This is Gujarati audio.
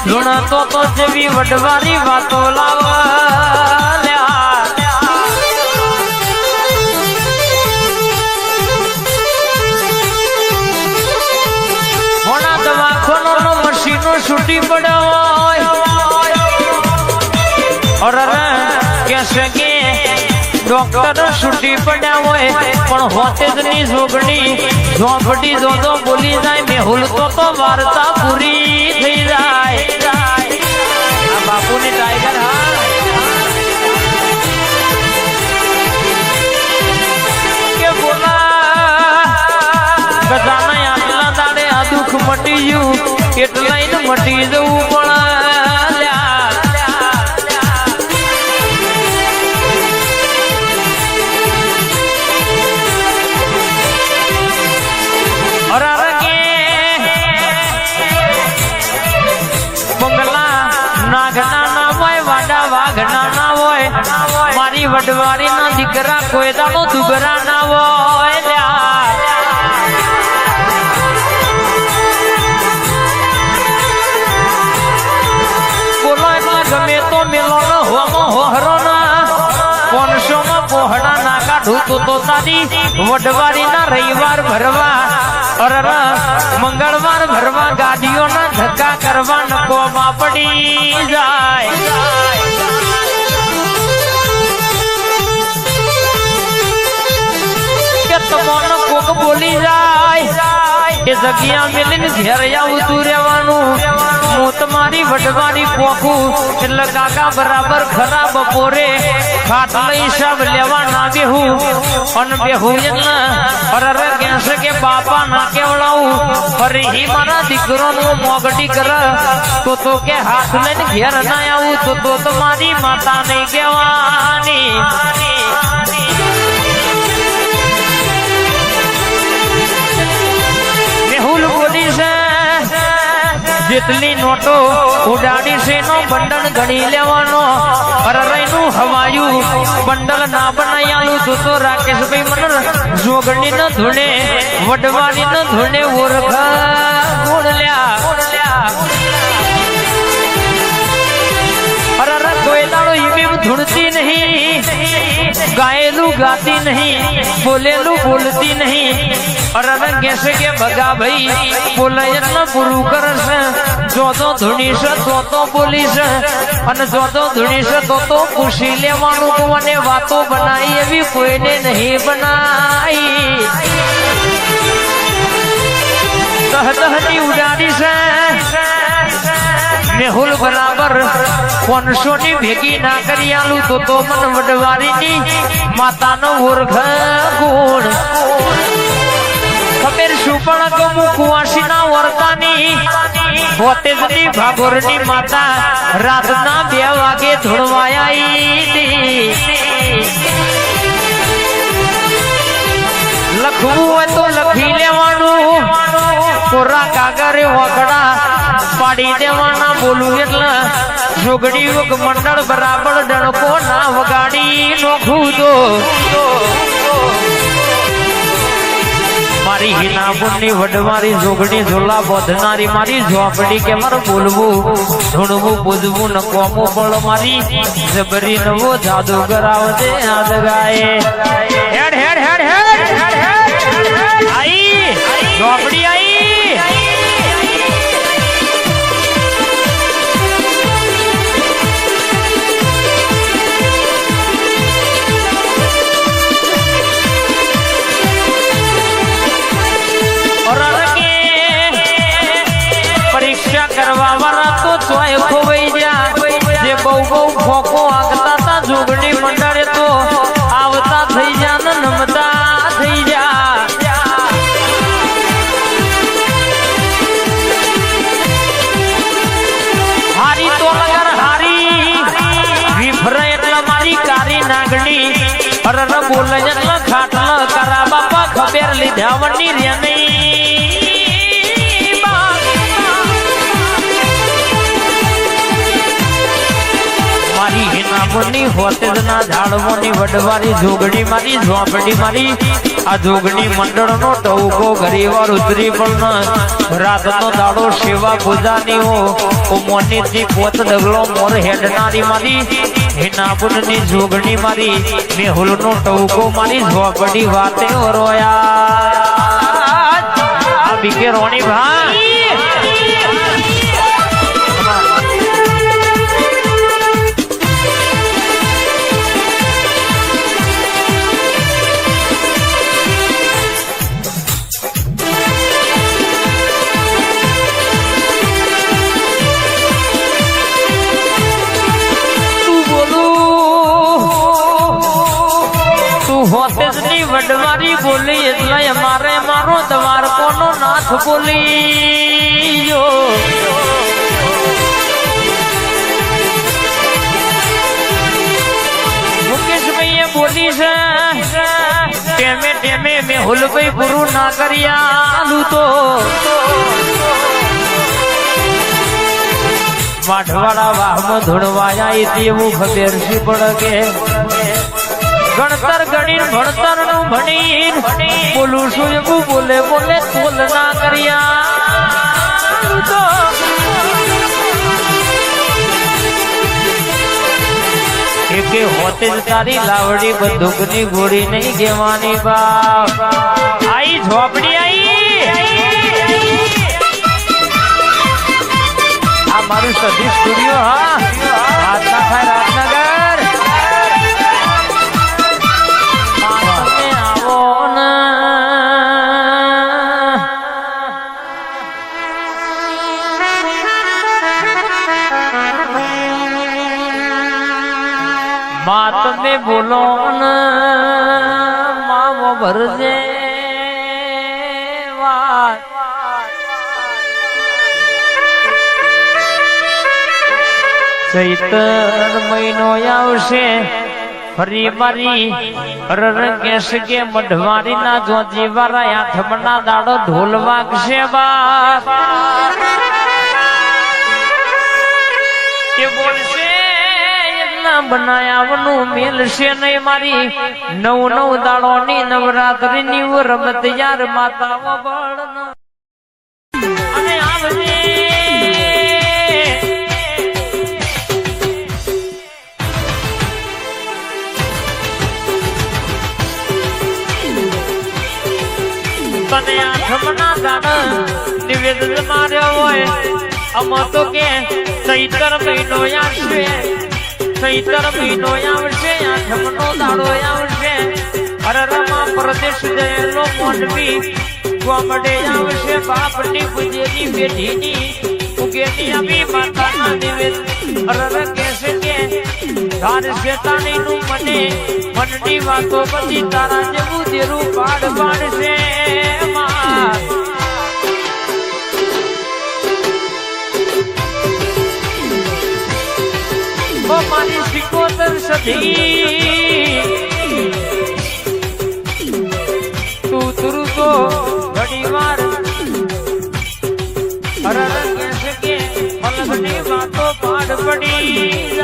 ધૂણતો તો જેવી વડવારી વાતો લાવ્યા મોણા દવાખાનો નો મશીનો છૂટી પડ્યો કેસે કે ડોક્ટર છૂટી પડ્યા હોય પણ હોતે જ ની જોગણી ઝોપડી જોતો બોલી જાય મેહુલ તો વાર્તા પૂરી થઈ જાય આ બાપુની ટાઈગર હા કે બોલા બધાને આટલા દાડે આ દુઃખ મટી ગયું એટલાય મટી જવું પણ મારી વડવારી ના દીકરા કોઈ દાડો દુબરા ના હોય બોલો એટલે ગમે તો મેલો ન હોમો હોહરો ના 500 માં પોહડા ના કાઢું તો તારી વડવારી ના રવિવાર ભરવા મંગળવાર ભરવા ગાડીઓ ના ધક્કા કરવા નકોમાં પડી જાય તમોનો કોક બોલી જાય એ જગ્યા મેલીને ઘેર આવતું રહેવાનું હું તમારી વડવારી પોખું એટલે કાકા બરાબર ખરા બપોરે ખાટલો હિસાબ લેવા ના બેહું અને બેહું એટલે કહેશે કે બાપા ના કેવડાવું અરે હી મારા દીકરો નું મોગડી કર તો કે હાથ લઈને ઘેર ના આવું તો તમારી માતા નહીં કહેવાની જેટલી નોટો ઉડાડી છે નો બંડલ ગણી લેવાનો અરરઈનું હવાયું બંડલ ના બનાઈ આલું તો રાકેશભાઈ મને જોગણી ન ધૂણે વડવાની ન ધૂણે ઓરખા ગોળલ્યા અરર કોઈ દાડો હિમીમ ધૂણતી નહીં ગાયેલું ગાતી નહીં બોલેલું બોલતી નહીં અરર કહેશે કે ભગા ભાઈ બોલાય ન પૂરું કરશે જો તો ધૂણીશ તો બોલીશ અને જો તો ધૂણીશ તો પૂછી લેવાનું કોને વાતો બનાવી એવી કોઈને નહીં બનાવી દહની ઉડાડી છે મેહુલ બરાબર 500 ની ભેગી ના કરી આલું તો મન વડવારીની માતાનો ઓળખ ગુણ ખબર શું પણ ગમું કુવાસી ના વર્તાની બોતેજની ભાગોરની માતા રાતના 2 વાગે ધૂણવાયા લખવું હોય તો લખી લેવાનું કોરા કાગરે વગડા પાડી દેવાના બોલું એટલે જોગડી વગ મંડળ બરાબર ડણકો ના વગાડી નોખું તો મારી હિનાપુરની વડવારી જોગણી ઝોલા બોધનારી મારી ઝોપડી કે મારું બોલવું ધૂણવું બોધવું ન કોમું પણ મારી જબરી નવો જાદુ કરાવજે આજ ગાય હેડ હેડ હેડ હેડ આઈ ઝોપડી આઈ કરવા વાળા તો ચોય ખોવાઈ જા જે બહુ ફોકો આગતા તા જોગણી મંડળે તો આવતા થઈ જા ને નમતા થઈ જા હારી તો લગર હારી વિફરે એટલે મારી કારી નાગણી અરર બોલે એટલે ખાટલ કરા બાપા ખબર લીધા વની રે નહીં નાગપુરની હોતેજના ઝાડવોની વડવારી જોગણી મારી ઝોપડી મારી આ જોગણી મંડળનો ટવકો ઘરીવાર ઉતરી પણ રાતનો દાડો સેવા પૂજાની હો મોનીથી પોત ડગલો મોર હેડનારી મારી નાગપુરની જોગણી મારી મેહુલનો ટવકો મારી ઝોપડી વાતે રોયા આ બીકે રોણી ભાઈ હોતેજની વડવારી બોલી એટલે અમારે મારો દ્વારકોનો નાથ બોલી મુકેશભાઈ બોલી છે ટેમે ટેમે મેહુલભાઈ પૂરું ના કર્યા તો વાઢવાડા વાહમાં ધૂણવાયા તેવું ખબર છે પડે ગણતર ગણીન ભણતર નું ભણીન બોલું છું એવું બોલે બોલે તોલ ના કર્યા તો એકે હોતે જ તારી લાવડી બંદૂકની ગોળી નહીં જેવાની બાપ આઈ ઝોપડી આઈ આ મારું સધી સ્ટુડિયો હા રાતના થાય રાતનગર बात में बोलो न मावो भरजे વાત ચૈતર મહિનો આવશે ફરી મારી રરકેશ કે મઢવારી ના જોજી વાળા આથમના દાડો ઢોલ વાગશે બા કે બોલશે બનાયાવનું મેલશે નહીં મારી નવ દાડોની નવરાત્રીની રમત યાર માતાઓ બળ અને આવજે તને આઠમના દાડા નિવેદન માર્યો હોય અમો તો કે ચૈતર મહિનો આવશે ચૈતર મહિનો આવશે આઠમનો દાડો આવશે અરરમા પ્રદેશ જયેલો મોઢવી ગોમડે આવશે બાપની પૂજેની બેઠીની ઉગેની અમી માતાના નિવેદ અરર કહેશે કે ધાર શેતાનીનું મને મનની વાતો બધી તારા જેવું દેરું પાડ પાડશે મારી સિકોતર સધી તું તુરું તો ઘણી વાર હરર કહેશે કે મલકની વાતો પાડ પડી